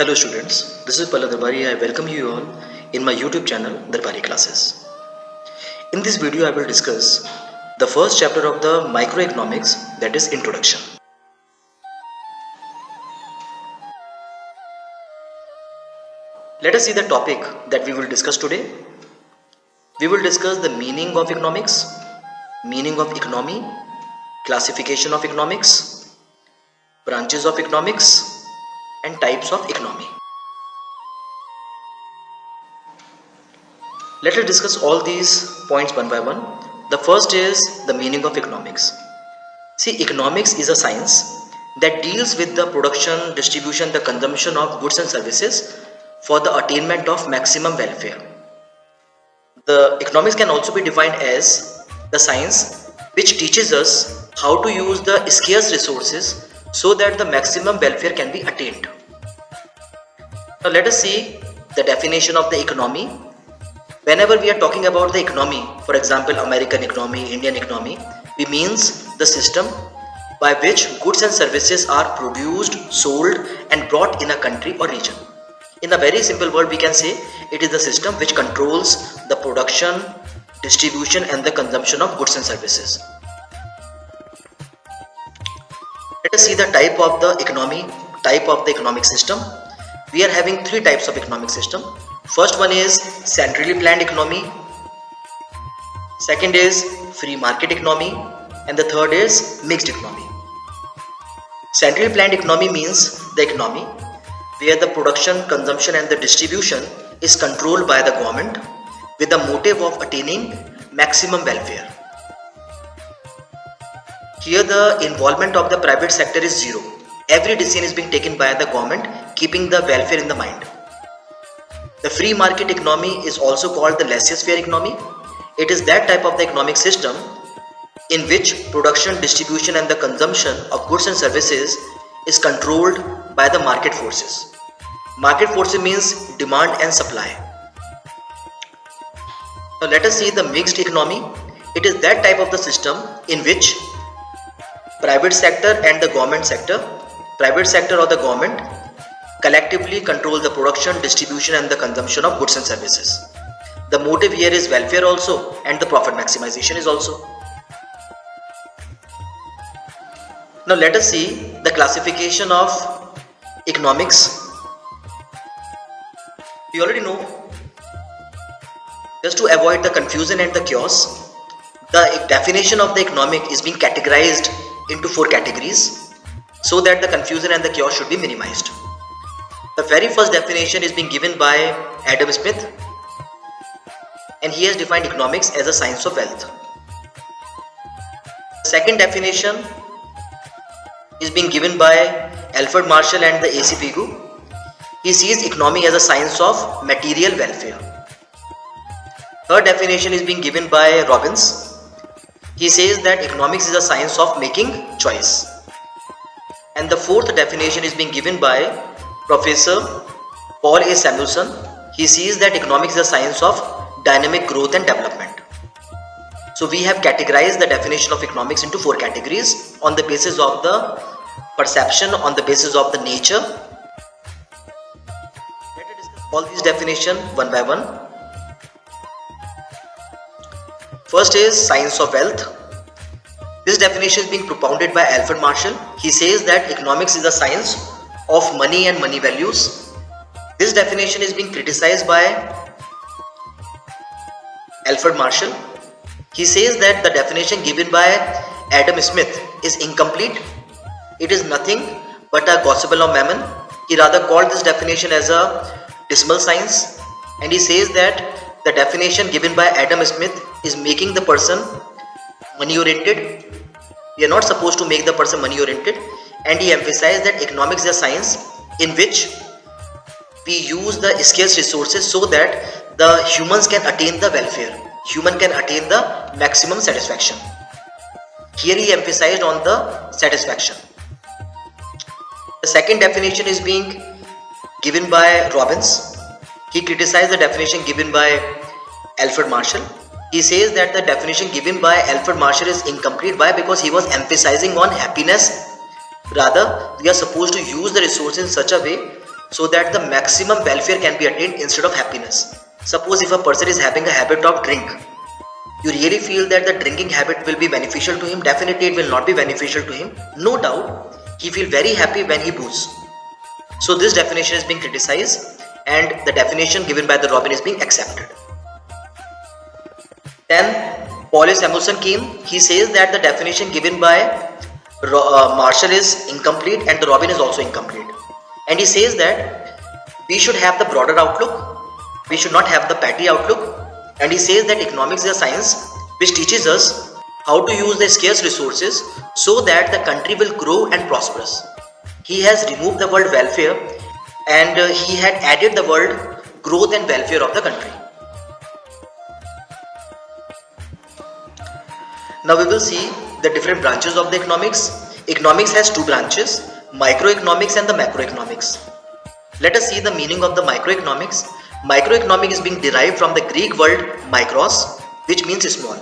Hello students, this is Palla Darbari. I welcome you all in my YouTube channel Darbari Classes. In this video I will discuss the first chapter of the microeconomics, that is introduction. Let us see the topic that we will discuss today. We will discuss the meaning of economics, meaning of economy, classification of economics, branches of economics, and types of economy. Let us discuss all these points one by one. The first is the meaning of economics. See, economics is a science that deals with the production, distribution, the consumption of goods and services for the attainment of maximum welfare. The economics can also be defined as the science which teaches us how to use the scarce resources so that the maximum welfare can be attained. Now let us see the definition of the economy. Whenever we are talking about the economy, for example American economy, Indian economy, we means the system by which goods and services are produced, sold and brought in a country or region. In a very simple word we can say it is the system which controls the production, distribution and the consumption of goods and services. Let us see the type of the economic system. We are having three types of economic system. First one is centrally planned economy, second is free market economy, and the third is mixed economy. Centrally planned economy means the economy where the production, consumption and the distribution is controlled by the government with the motive of attaining maximum welfare. Here the involvement of the private sector is zero. Every decision is being taken by the government, keeping the welfare in the mind. The free market economy is also called the laissez-faire economy. It is that type of the economic system in which production, distribution and the consumption of goods and services is controlled by the market forces. Market forces means demand and supply. Now let us see the mixed economy. It is that type of the system in which private sector and the government sector, private sector or the government collectively control the production, distribution and the consumption of goods and services. The motive here is welfare also and the profit maximization is also. Now let us see the classification of economics. We already know, just to avoid the confusion and the chaos, the definition of the economic is being categorized into four categories so that the confusion and the chaos should be minimized. The very first definition is being given by Adam Smith, and he has defined economics as a science of wealth. The second definition is being given by Alfred Marshall and the A.C. Pigou. He sees economy as a science of material welfare. Third definition is being given by Robbins. He says that economics is a science of making choice. And the fourth definition is being given by Professor Paul A. Samuelson. He sees that economics is a science of dynamic growth and development. So we have categorized the definition of economics into four categories on the basis of the perception, on the basis of the nature. Let us discuss all these definitions one by one. First is science of wealth. This definition is being propounded by Alfred Marshall. He says that economics is the science of money and money values. This definition is being criticized by Alfred Marshall. He says that the definition given by Adam Smith is incomplete. It is nothing but a gospel of mammon. He rather called this definition as a decimal science, and he says that the definition given by Adam Smith is making the person money oriented. We are not supposed to make the person money oriented, and he emphasized that economics is a science in which we use the scarce resources so that the humans can attain the welfare, human can attain the maximum satisfaction. Here he emphasized on the satisfaction. The second definition is being given by Robbins. He criticized the definition given by Alfred Marshall. He says that the definition given by Alfred Marshall is incomplete. Why? Because he was emphasizing on happiness. Rather, we are supposed to use the resources in such a way so that the maximum welfare can be attained instead of happiness. Suppose if a person is having a habit of drink, you really feel that the drinking habit will be beneficial to him? Definitely it will not be beneficial to him. No doubt, he feel very happy when he booze. So this definition is being criticized and the definition given by the Robin is being accepted. Then Paul Samuelson came, he says that the definition given by Marshall is incomplete and the Robin is also incomplete. And he says that we should have the broader outlook, we should not have the petty outlook. And he says that economics is a science which teaches us how to use the scarce resources so that the country will grow and prosperous. He has removed the word welfare and he had added the word growth and welfare of the country. Now we will see the different branches of the economics. Economics has two branches, microeconomics and the macroeconomics. Let us see the meaning of the microeconomics. Microeconomics is being derived from the Greek word micros, which means small.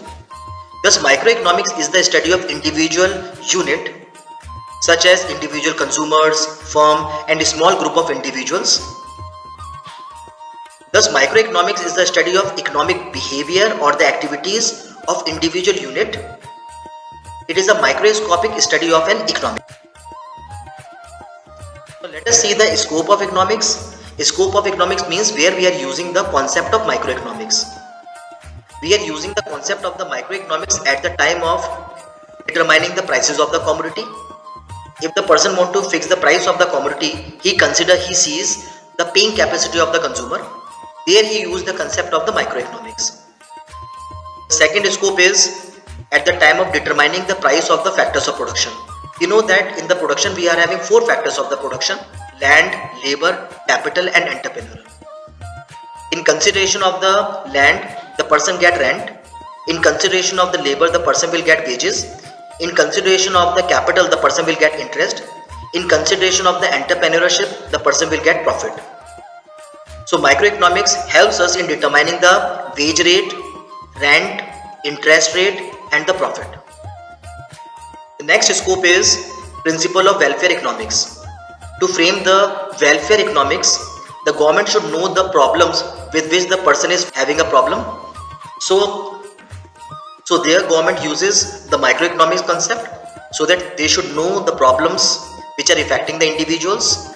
Thus microeconomics is the study of individual unit such as individual consumers, firm and a small group of individuals. Thus microeconomics is the study of economic behavior or the activities of individual unit. It is a microscopic study of an economy. So let us see the scope of economics. Scope of economics means where we are using the concept of microeconomics. We are using the concept of the microeconomics at the time of determining the prices of the commodity. If the person want to fix the price of the commodity, he sees the paying capacity of the consumer. There he used the concept of the microeconomics. Second scope is at the time of determining the price of the factors of production. You know that in the production we are having four factors of the production: land, labor, capital and entrepreneur. In consideration of the land, the person get rent. In consideration of the labor, the person will get wages. In consideration of the capital, the person will get interest. In consideration of the entrepreneurship, the person will get profit. So microeconomics helps us in determining the wage rate, rent, interest rate and the profit. The next scope is principle of welfare economics. To frame the welfare economics, the government should know the problems with which the person is having a problem. So their government uses the microeconomics concept so that they should know the problems which are affecting the individuals,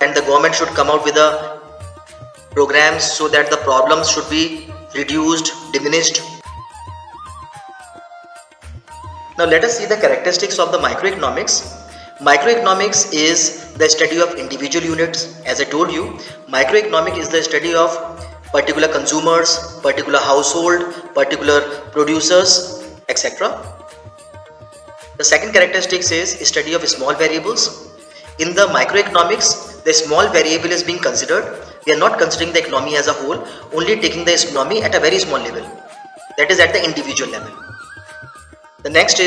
and the government should come out with a programs so that the problems should be reduced, diminished. Now let us see the characteristics of the microeconomics. Microeconomics is the study of individual units. As I told you, microeconomics is the study of particular consumers, particular household, particular producers, etc. The second characteristics is study of small variables. In the microeconomics, the small variable is being considered. We are not considering the economy as a whole, only taking the economy at a very small level, that is at the individual level. The next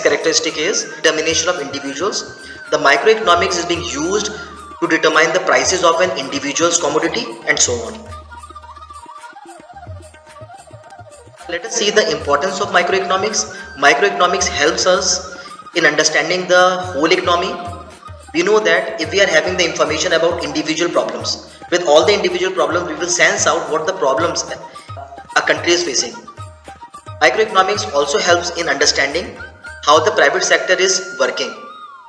characteristic is determination of individuals. The microeconomics is being used to determine the prices of an individual's commodity and so on. Let us see the importance of microeconomics. Microeconomics helps us in understanding the whole economy. We know that if we are having the information about individual problems, with all the individual problems we will sense out what the problems a country is facing. Microeconomics also helps in understanding how the private sector is working.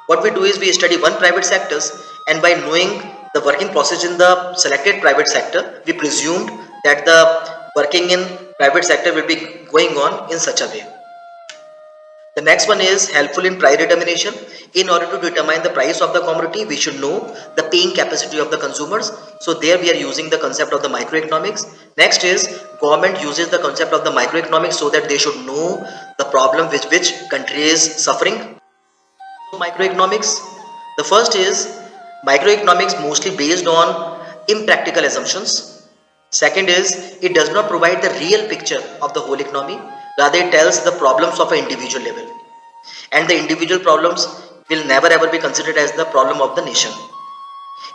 What we do is we study one private sectors, and by knowing the working process in the selected private sector, we presumed that the working in private sector will be going on in such a way. The next one is helpful in price determination. In order to determine the price of the commodity, we should know the paying capacity of the consumers. So there we are using the concept of the microeconomics. Next is government uses the concept of the microeconomics so that they should know the problem with which country is suffering. Microeconomics. The first is microeconomics mostly based on impractical assumptions. Second is it does not provide the real picture of the whole economy. Rather, it tells the problems of an individual level, and the individual problems will never ever be considered as the problem of the nation.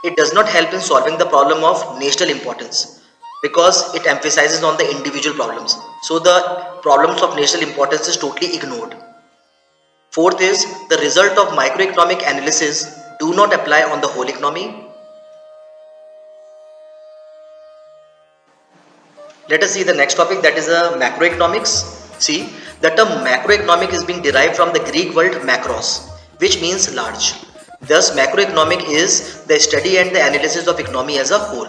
It does not help in solving the problem of national importance because it emphasizes on the individual problems. So the problems of national importance is totally ignored. Fourth is the result of microeconomic analysis do not apply on the whole economy. Let us see the next topic, that is macroeconomics. See, the term macroeconomic is being derived from the Greek word macros, which means large. Thus, macroeconomic is the study and the analysis of economy as a whole.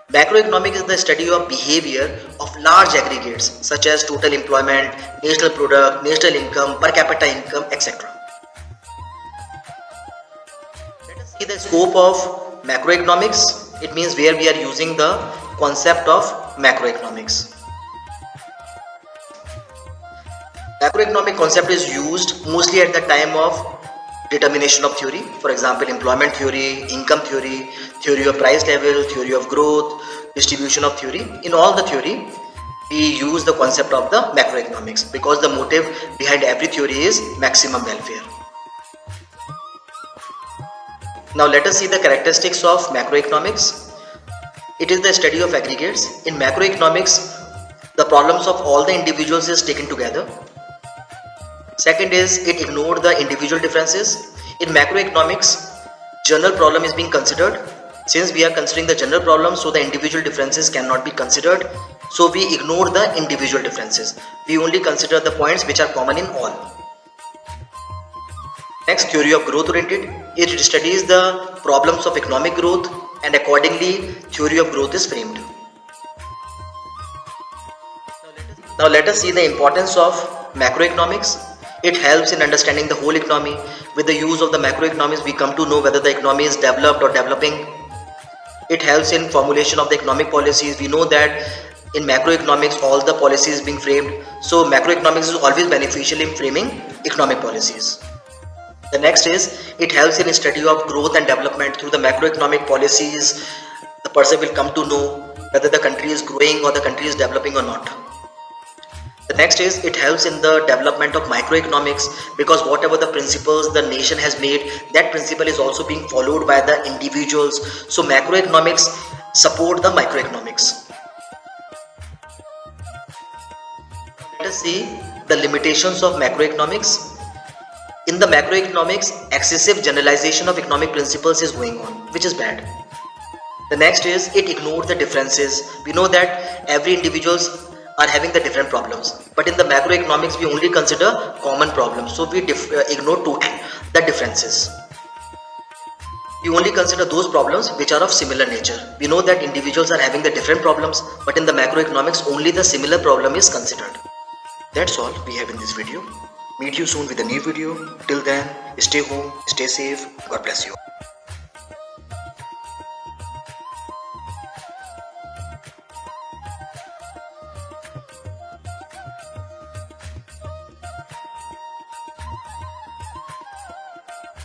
Macroeconomic is the study of behavior of large aggregates such as total employment, national product, national income, per capita income, etc. Let us see the scope of macroeconomics. It means where we are using the concept of macroeconomics. Macroeconomic concept is used mostly at the time of determination of theory. For example, employment theory, income theory, theory of price level, theory of growth, distribution of theory. In all the theory, we use the concept of the macroeconomics because the motive behind every theory is maximum welfare. Now let us see the characteristics of macroeconomics. It is the study of aggregates. In macroeconomics, the problems of all the individuals is taken together. Second is, it ignored the individual differences. In macroeconomics, general problem is being considered. Since we are considering the general problem, so the individual differences cannot be considered. So we ignore the individual differences. We only consider the points which are common in all. Next, theory of growth oriented. It studies the problems of economic growth and accordingly theory of growth is framed. Now let us see the importance of macroeconomics. It helps in understanding the whole economy. With the use of the macroeconomics, we come to know whether the economy is developed or developing. It helps in formulation of the economic policies. We know that in macroeconomics, all the policies being framed. So macroeconomics is always beneficial in framing economic policies. The next is, it helps in study of growth and development. Through the macroeconomic policies, the person will come to know whether the country is growing or the country is developing or not. The next is, it helps in the development of microeconomics because whatever the principles the nation has made, that principle is also being followed by the individuals. So macroeconomics support the microeconomics. Let us see the limitations of macroeconomics. In the macroeconomics, excessive generalization of economic principles is going on, which is bad. The next is, it ignored the differences. We know that every individuals are having the different problems, but in the macroeconomics we only consider common problems, so we ignore totally the differences. We only consider those problems which are of similar nature. We know that individuals are having the different problems, but in the macroeconomics only the similar problem is considered. That's all we have in this video. Meet you soon with a new video. Till then, stay home, stay safe. God bless you.